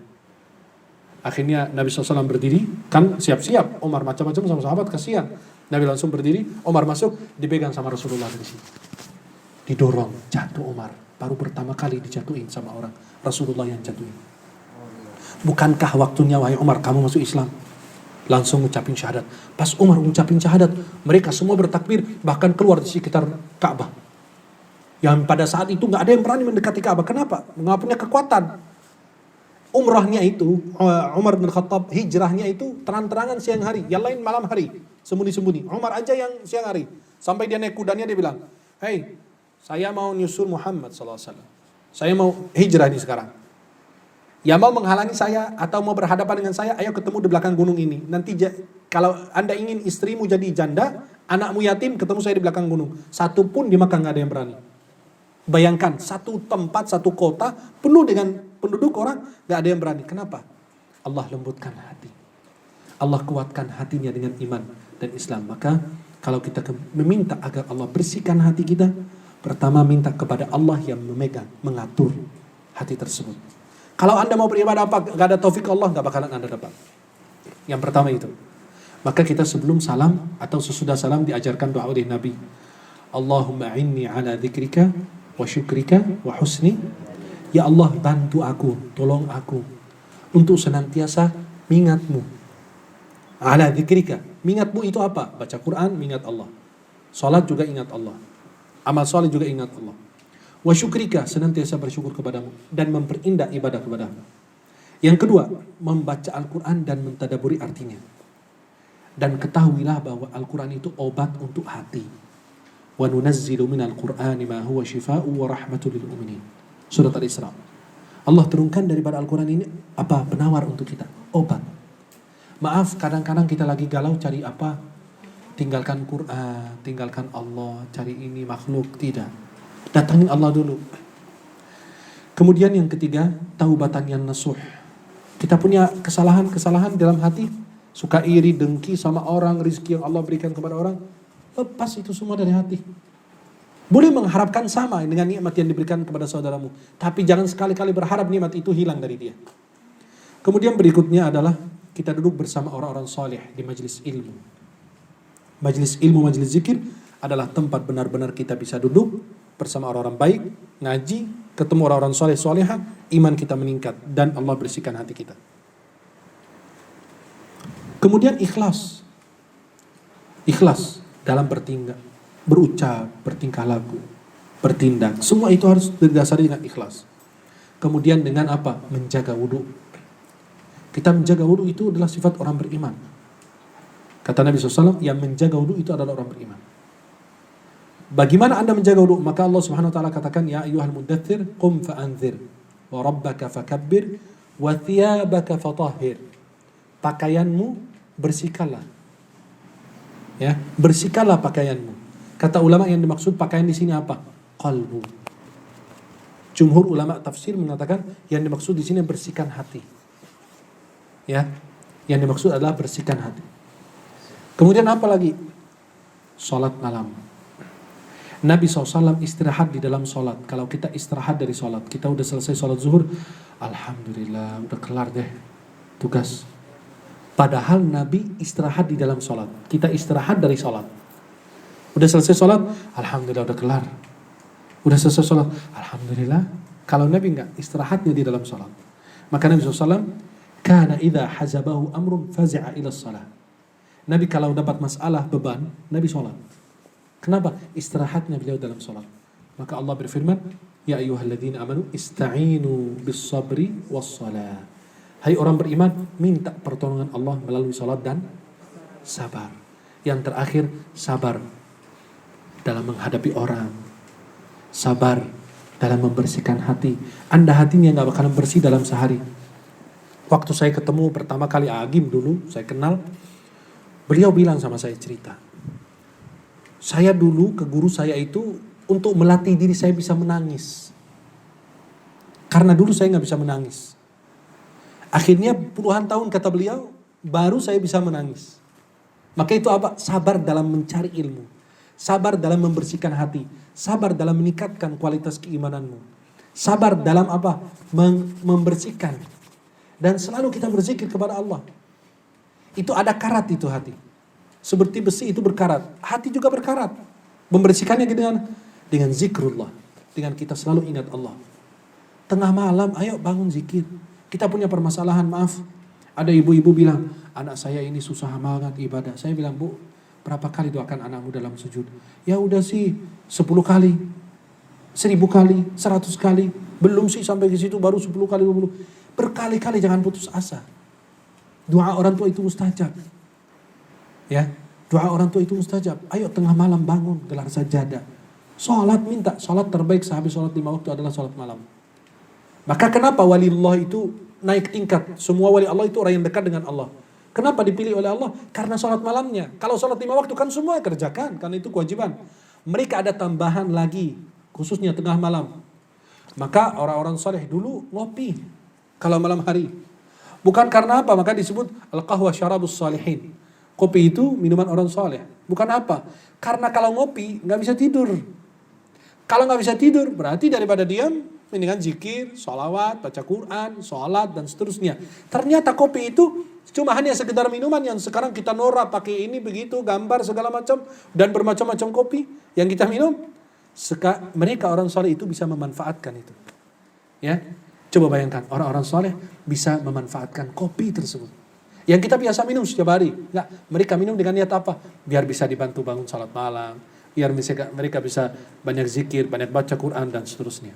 Akhirnya Nabi SAW berdiri. Kan siap-siap. Umar macam-macam sama sahabat, kasihan. Nabi langsung berdiri. Umar masuk, dipegang sama Rasulullah dari sini. Didorong, jatuh Umar. Baru pertama kali dijatuhin sama orang. Rasulullah yang jatuhin. Bukankah waktunya wahai Umar kamu masuk Islam? Langsung ucapin syahadat. Pas Umar ucapin syahadat, mereka semua bertakbir, bahkan keluar di sekitar Ka'bah. Yang pada saat itu gak ada yang berani mendekati Ka'bah. Kenapa? Nggak punya kekuatan. Umrahnya itu, Umar bin Khattab, hijrahnya itu terang-terangan siang hari. Yang lain malam hari, sembunyi-sembunyi. Umar aja yang siang hari. Sampai dia naik kudanya dia bilang, "Hei, saya mau nyusul Muhammad SAW. Saya mau hijrah nih sekarang. Yang mau menghalangi saya atau mau berhadapan dengan saya, ayo ketemu di belakang gunung ini. Nanti kalau Anda ingin istrimu jadi janda, anakmu yatim, ketemu saya di belakang gunung. Satu pun di Makkah gak ada yang berani." Bayangkan, satu tempat, satu kota penuh dengan penduduk orang, gak ada yang berani. Kenapa? Allah lembutkan hati. Allah kuatkan hatinya dengan iman dan Islam. Maka kalau kita meminta agar Allah bersihkan hati kita, pertama minta kepada Allah yang memegang, mengatur hati tersebut. Kalau Anda mau beribadah apa, gak ada taufik Allah, gak bakalan Anda dapat. Yang pertama itu. Maka kita sebelum salam atau sesudah salam diajarkan doa oleh Nabi. Allahumma inni ala dzikrika wa syukrika wa husni. Ya Allah, bantu aku, tolong aku untuk senantiasa mengingatmu. Ala dzikrika. Mengingatmu itu apa? Baca Quran, mengingat Allah. Salat juga ingat Allah. Amal saleh juga ingat Allah. Wa syukrika, senantiasa bersyukur kepadamu dan memperindah ibadah kepadamu. Yang kedua, membaca Al-Quran dan mentadaburi artinya. Dan ketahuilah bahwa Al-Quran itu obat untuk hati. Wa nunazzilu minal Qur'ani ma huwa shifaa'u wa rahmatul lil mu'minin. Surat Al-Isra. Allah turunkan daripada Al-Quran ini apa? Penawar untuk kita, obat. Maaf, kadang-kadang kita lagi galau cari apa? Tinggalkan Quran, tinggalkan Allah, cari ini makhluk. Tidak. Datangin Allah dulu. Kemudian yang ketiga, taubatan yang nasuh. Kita punya kesalahan-kesalahan dalam hati, suka iri, dengki sama orang, rizki yang Allah berikan kepada orang, lepas itu semua dari hati. Boleh mengharapkan sama dengan nikmat yang diberikan kepada saudaramu, tapi jangan sekali-kali berharap nikmat itu hilang dari dia. Kemudian berikutnya adalah kita duduk bersama orang-orang soleh di majelis ilmu. Majelis ilmu, majelis zikir adalah tempat benar-benar kita bisa duduk bersama orang-orang baik, ngaji, ketemu orang-orang soleh soleha, iman kita meningkat dan Allah bersihkan hati kita. Kemudian ikhlas. Ikhlas dalam bertindak, berucap, bertingkah laku, bertindak. Semua itu harus didasari dengan ikhlas. Kemudian dengan apa? Menjaga wudu. Kita menjaga wudu itu adalah sifat orang beriman. Kata Nabi SAW, yang menjaga wudu itu adalah orang beriman. Bagaimana Anda menjaga wudu? Maka Allah Subhanahu wa taala katakan, ya ayyuhal muddathir qum fa'anzir wa rabbaka fakabbir wa thiyabaka fatahhir. Pakaianmu bersihkanlah. Ya, bersihkanlah pakaianmu. Kata ulama yang dimaksud pakaian di sini apa? Qalbu. Jumhur ulama tafsir mengatakan yang dimaksud di sini bersihkan hati. Ya, yang dimaksud adalah bersihkan hati. Kemudian apa lagi? Salat malam. Nabi SAW istirahat di dalam salat. Kalau kita istirahat dari salat, kita udah selesai salat zuhur, alhamdulillah udah kelar deh tugas. Padahal Nabi istirahat di dalam salat. Kita istirahat dari salat. Udah selesai salat, alhamdulillah udah kelar. Udah selesai salat, alhamdulillah. Kalau Nabi enggak, istirahatnya di dalam salat. Maka Nabi SAW, kana idza hazabahu amrun fazi'a ila shalah. Nabi kalau dapat masalah, beban, Nabi salat. Kenapa? Istirahatnya beliau dalam salat. Maka Allah berfirman, ya ayyuhalladzina amanu ista'inu bis sabri was shalah. Hai orang beriman, minta pertolongan Allah melalui salat dan sabar. Yang terakhir, sabar dalam menghadapi orang. Sabar dalam membersihkan hati. Anda hatinya gak bakalan bersih dalam sehari. Waktu saya ketemu pertama kali Agim dulu, saya kenal, beliau bilang sama saya cerita. Saya dulu ke guru saya itu untuk melatih diri saya bisa menangis. Karena dulu saya gak bisa menangis. Akhirnya puluhan tahun kata beliau, baru saya bisa menangis. Maka itu apa? Sabar dalam mencari ilmu. Sabar dalam membersihkan hati. Sabar dalam meningkatkan kualitas keimananmu. Sabar dalam apa? Membersihkan. Dan selalu kita berzikir kepada Allah. Itu ada karat itu hati. Seperti besi itu berkarat. Hati juga berkarat. Membersihkannya dengan zikrullah. Dengan kita selalu ingat Allah. Tengah malam, ayo bangun zikir. Kita punya permasalahan, maaf. Ada ibu-ibu bilang, anak saya ini susah banget ibadah. Saya bilang, Bu, berapa kali doakan anakmu dalam sujud? Ya udah sih, 10 kali, 1000 kali, 100 kali. Belum sih sampai ke situ, baru 10 kali, 20. Berkali-kali jangan putus asa. Doa orang tua itu mustajab. Ya, doa orang tua itu mustajab. Ayo tengah malam bangun, gelar sajadah. Salat minta, salat terbaik sehabis salat 5 waktu adalah salat malam. Maka kenapa wali Allah itu naik tingkat? Semua wali Allah itu orang yang dekat dengan Allah. Kenapa dipilih oleh Allah? Karena salat malamnya. Kalau salat 5 waktu kan semua kerjakan, karena itu kewajiban. Mereka ada tambahan lagi, khususnya tengah malam. Maka orang-orang saleh dulu ngopi kalau malam hari. Bukan karena apa? Maka disebut al-qahwa syarabus salihin. Kopi itu minuman orang saleh. Bukan apa? Karena kalau ngopi nggak bisa tidur. Kalau nggak bisa tidur berarti daripada diam, mendingan zikir, sholawat, baca Quran, sholat dan seterusnya. Ternyata kopi itu cuma hanya sekedar minuman yang sekarang kita norak pakai ini begitu, gambar segala macam dan bermacam-macam kopi yang kita minum. Mereka orang soleh itu bisa memanfaatkan itu. Ya, coba bayangkan orang-orang soleh bisa memanfaatkan kopi tersebut. Yang kita biasa minum setiap hari. Enggak, mereka minum dengan niat apa? Biar bisa dibantu bangun salat malam, biar mereka bisa banyak zikir, banyak baca Quran dan seterusnya.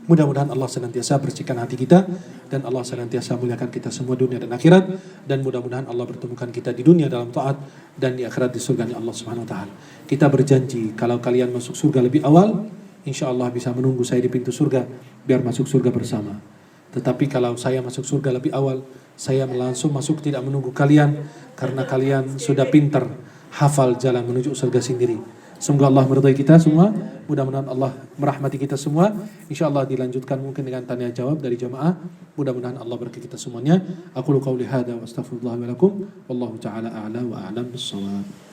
Mudah-mudahan Allah senantiasa bersihkan hati kita dan Allah senantiasa muliakan kita semua dunia dan akhirat, dan mudah-mudahan Allah bertemukan kita di dunia dalam taat dan di akhirat di surganya Allah Subhanahu wa taala. Kita berjanji kalau kalian masuk surga lebih awal, insya Allah bisa menunggu saya di pintu surga biar masuk surga bersama. Tetapi kalau saya masuk surga lebih awal, saya langsung masuk tidak menunggu kalian karena kalian sudah pintar hafal jalan menuju surga sendiri. Semoga Allah meridai kita semua. Mudah-mudahan Allah merahmati kita semua. InsyaAllah dilanjutkan mungkin dengan tanya jawab dari jamaah. Mudah-mudahan Allah berkati kita semuanya. Aku qauli hadza wa astaghfirullah wa lakum. Wallahu ta'ala a'la wa a'lam bis-shawab.